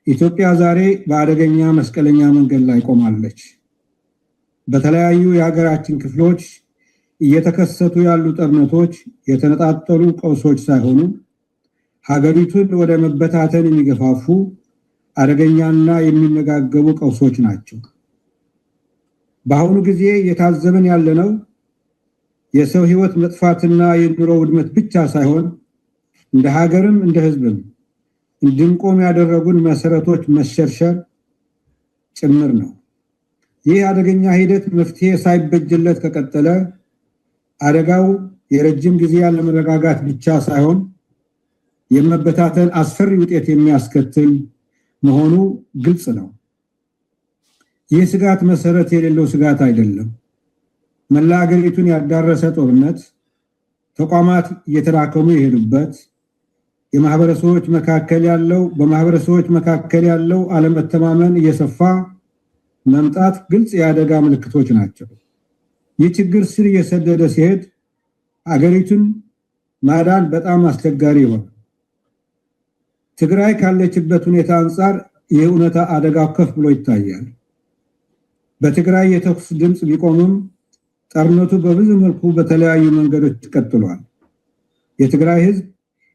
ኢትዮጵያ ዛሬ በአደገኛ መስቀለኛ መንገድ ላይ ቆማለች። በተለያዩ የሀገራችን ክፍሎች እየተከሰቱ ያሉ ጦርነቶች የተነጣጠሉ ቀውሶች ሳይሆኑ ሀገሪቱን ወደ መበታተን የሚገፋፉ አደገኛና የሚነጋገቡ ቀውሶች ናቸው። በአሁኑ ጊዜ እየታዘብን ያለነው የሰው ሕይወት መጥፋትና የኑሮ ውድመት ብቻ ሳይሆን እንደ ሀገርም እንደ ሕዝብም እንድንቆም ያደረጉን መሰረቶች መሸርሸር ጭምር ነው። ይህ አደገኛ ሂደት መፍትሄ ሳይበጅለት ከቀጠለ አደጋው የረጅም ጊዜ ያለመረጋጋት ብቻ ሳይሆን የመበታተን አስፈሪ ውጤት የሚያስከትል መሆኑ ግልጽ ነው። ይህ ስጋት መሰረት የሌለው ስጋት አይደለም። መላ ሀገሪቱን ያዳረሰ ጦርነት፣ ተቋማት እየተዳከሙ የሄዱበት፣ በማህበረሰቦች መካከል ያለው አለመተማመን እየሰፋ መምጣት ግልጽ የአደጋ ምልክቶች ናቸው። ይህ ችግር ስር እየሰደደ ሲሄድ አገሪቱን ማዳን በጣም አስቸጋሪ ይሆናል። ትግራይ ካለችበት ሁኔታ አንጻር ይህ እውነታ አደጋው ከፍ ብሎ ይታያል። በትግራይ የተኩስ ድምፅ ቢቆምም ጦርነቱ በብዙ መልኩ በተለያዩ መንገዶች ቀጥሏል። የትግራይ ህዝብ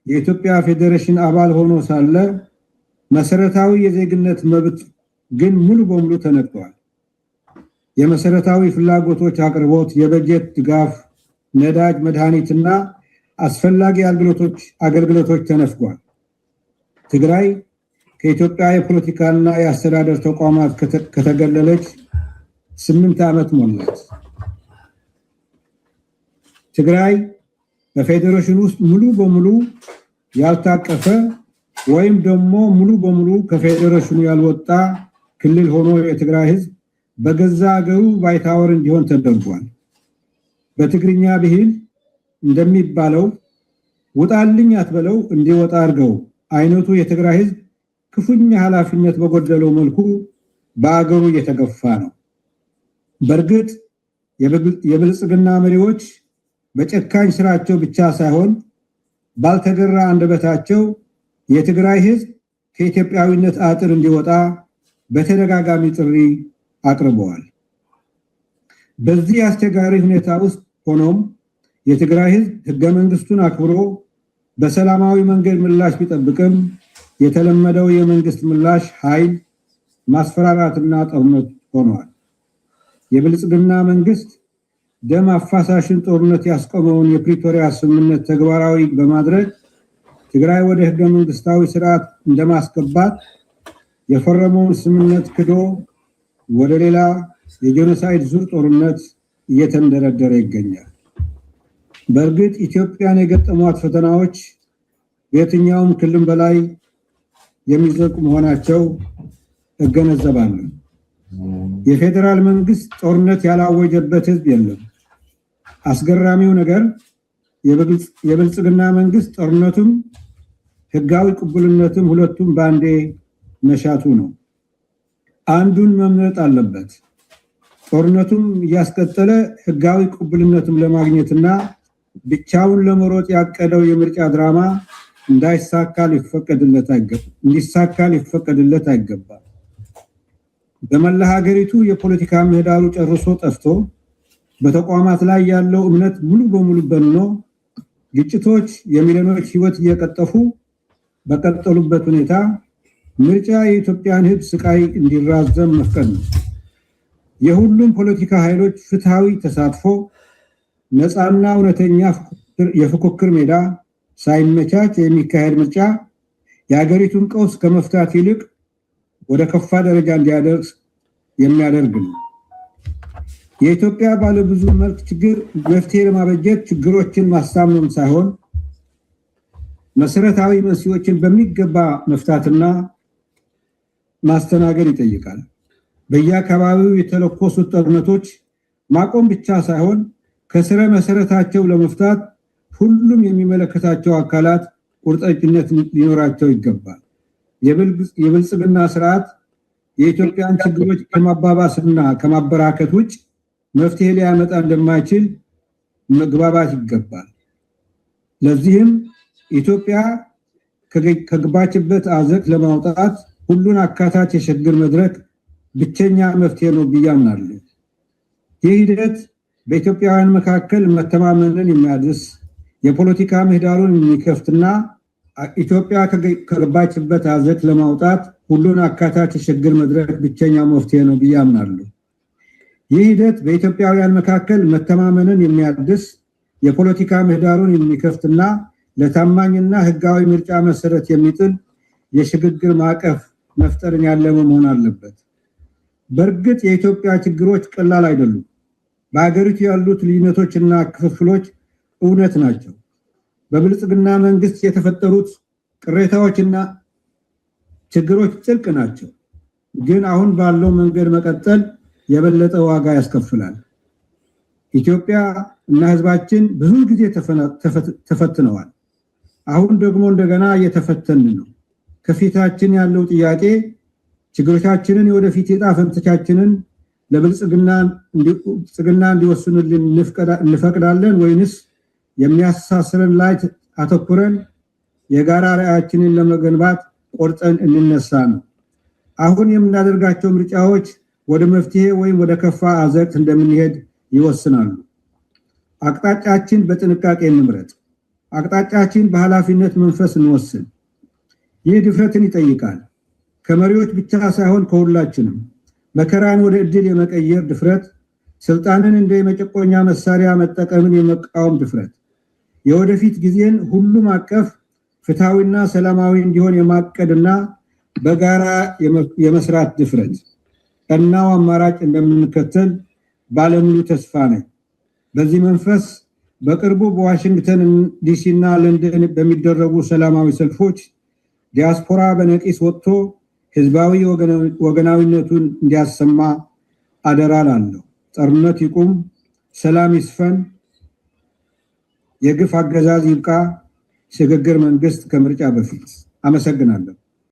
የኢትዮጵያ ፌዴሬሽን አባል ሆኖ ሳለ መሰረታዊ የዜግነት መብት ግን ሙሉ በሙሉ ተነጥቋል። የመሰረታዊ ፍላጎቶች አቅርቦት፣ የበጀት ድጋፍ፣ ነዳጅ፣ መድኃኒትና አስፈላጊ አገልግሎቶች ተነፍጓል። ትግራይ ከኢትዮጵያ የፖለቲካና የአስተዳደር ተቋማት ከተገለለች 8 ዓመት ሞላት። ትግራይ በፌዴሬሽን ውስጥ ሙሉ በሙሉ ያልታቀፈ ወይም ደግሞ ሙሉ በሙሉ ከፌዴሬሽኑ ያልወጣ ክልል ሆኖ የትግራይ ህዝብ በገዛ ሀገሩ ባይታወር እንዲሆን ተደርጓል። በትግርኛ ብሂል እንደሚባለው ውጣልኝ አትበለው እንዲወጣ አድርገው አይነቱ የትግራይ ህዝብ ክፉኛ ኃላፊነት በጎደለው መልኩ በአገሩ እየተገፋ ነው። በእርግጥ የብልጽግና መሪዎች በጨካኝ ስራቸው ብቻ ሳይሆን ባልተገራ አንደበታቸው የትግራይ ህዝብ ከኢትዮጵያዊነት አጥር እንዲወጣ በተደጋጋሚ ጥሪ አቅርበዋል። በዚህ አስቸጋሪ ሁኔታ ውስጥ ሆኖም የትግራይ ህዝብ ህገ መንግስቱን አክብሮ በሰላማዊ መንገድ ምላሽ ቢጠብቅም የተለመደው የመንግስት ምላሽ ኃይል፣ ማስፈራራትና ጦርነት ሆኗል። የብልጽግና መንግስት ደም አፋሳሽን ጦርነት ያስቆመውን የፕሪቶሪያ ስምምነት ተግባራዊ በማድረግ ትግራይ ወደ ህገ መንግስታዊ ስርዓት እንደማስገባት የፈረመውን ስምምነት ክዶ ወደ ሌላ የጄኖሳይድ ዙር ጦርነት እየተንደረደረ ይገኛል። በእርግጥ ኢትዮጵያን የገጠሟት ፈተናዎች በየትኛውም ክልል በላይ የሚዘልቁ መሆናቸው እገነዘባለሁ። የፌዴራል መንግስት ጦርነት ያላወጀበት ህዝብ የለም። አስገራሚው ነገር የብልጽግና መንግስት ጦርነቱም ህጋዊ ቅቡልነትም ሁለቱም ባንዴ መሻቱ ነው። አንዱን መምረጥ አለበት። ጦርነቱም እያስቀጠለ ህጋዊ ቅቡልነትም ለማግኘትና ብቻውን ለመሮጥ ያቀደው የምርጫ ድራማ እንዲሳካ ሊፈቀድለት አይገባም። በመላ ሀገሪቱ የፖለቲካ ምህዳሩ ጨርሶ ጠፍቶ በተቋማት ላይ ያለው እምነት ሙሉ በሙሉ በኖ ግጭቶች የሚሊዮኖች ህይወት እየቀጠፉ በቀጠሉበት ሁኔታ ምርጫ የኢትዮጵያን ህዝብ ስቃይ እንዲራዘም መፍቀድ ነው። የሁሉም ፖለቲካ ኃይሎች ፍትሃዊ ተሳትፎ፣ ነፃና እውነተኛ የፉክክር ሜዳ ሳይመቻች የሚካሄድ ምርጫ የሀገሪቱን ቀውስ ከመፍታት ይልቅ ወደ ከፋ ደረጃ እንዲያደርስ የሚያደርግ ነው። የኢትዮጵያ ባለብዙ መልክ ችግር መፍትሄ ለማበጀት ችግሮችን ማሳመም ሳይሆን መሰረታዊ መንስኤዎችን በሚገባ መፍታትና ማስተናገድ ይጠይቃል። በየአካባቢው የተለኮሱት ጦርነቶች ማቆም ብቻ ሳይሆን ከስረ መሰረታቸው ለመፍታት ሁሉም የሚመለከታቸው አካላት ቁርጠኝነት ሊኖራቸው ይገባል። የብልጽግና ስርዓት የኢትዮጵያን ችግሮች ከማባባስና ከማበራከት ውጭ መፍትሄ ሊያመጣ እንደማይችል መግባባት ይገባል። ለዚህም ኢትዮጵያ ከገባችበት አዘቅት ለማውጣት ሁሉን አካታች የሽግግር መድረክ ብቸኛ መፍትሄ ነው ብዬ አምናለሁ። ይህ ሂደት በኢትዮጵያውያን መካከል መተማመንን የሚያድስ የፖለቲካ ምህዳሩን የሚከፍትና ኢትዮጵያ ከገባችበት አዘቅት ለማውጣት ሁሉን አካታች የሽግግር መድረክ ብቸኛ መፍትሄ ነው ብዬ አምናለሁ። ይህ ሂደት በኢትዮጵያውያን መካከል መተማመንን የሚያድስ የፖለቲካ ምህዳሩን የሚከፍትና ለታማኝና ህጋዊ ምርጫ መሰረት የሚጥል የሽግግር ማዕቀፍ መፍጠርን ያለመ መሆን አለበት። በእርግጥ የኢትዮጵያ ችግሮች ቀላል አይደሉም። በሀገሪቱ ያሉት ልዩነቶችና ክፍፍሎች እውነት ናቸው። በብልጽግና መንግስት የተፈጠሩት ቅሬታዎችና ችግሮች ጥልቅ ናቸው። ግን አሁን ባለው መንገድ መቀጠል የበለጠ ዋጋ ያስከፍላል። ኢትዮጵያ እና ህዝባችን ብዙ ጊዜ ተፈትነዋል። አሁን ደግሞ እንደገና እየተፈተን ነው። ከፊታችን ያለው ጥያቄ ችግሮቻችንን የወደፊት ዕጣ ፈንታችንን ለብልጽግና እንዲወስኑልን እንፈቅዳለን ወይንስ የሚያስተሳስረን ላይ አተኩረን የጋራ ራዕያችንን ለመገንባት ቆርጠን እንነሳ ነው። አሁን የምናደርጋቸው ምርጫዎች ወደ መፍትሄ ወይም ወደ ከፋ አዘቅት እንደምንሄድ ይወስናሉ። አቅጣጫችን በጥንቃቄ እንምረጥ። አቅጣጫችን በኃላፊነት መንፈስ እንወስን። ይህ ድፍረትን ይጠይቃል። ከመሪዎች ብቻ ሳይሆን ከሁላችንም። መከራን ወደ ዕድል የመቀየር ድፍረት፣ ስልጣንን እንደ የመጨቆኛ መሳሪያ መጠቀምን የመቃወም ድፍረት፣ የወደፊት ጊዜን ሁሉም አቀፍ ፍትሃዊና ሰላማዊ እንዲሆን የማቀድና በጋራ የመስራት ድፍረት። ቀናው አማራጭ እንደምንከተል ባለሙሉ ተስፋ ነኝ። በዚህ መንፈስ በቅርቡ በዋሽንግተን ዲሲ እና ለንደን በሚደረጉ ሰላማዊ ሰልፎች ዲያስፖራ በነቂስ ወጥቶ ህዝባዊ ወገናዊነቱን እንዲያሰማ አደራ ላለሁ። ጦርነት ይቁም፣ ሰላም ይስፈን፣ የግፍ አገዛዝ ይብቃ፣ ሽግግር መንግስት ከምርጫ በፊት። አመሰግናለሁ።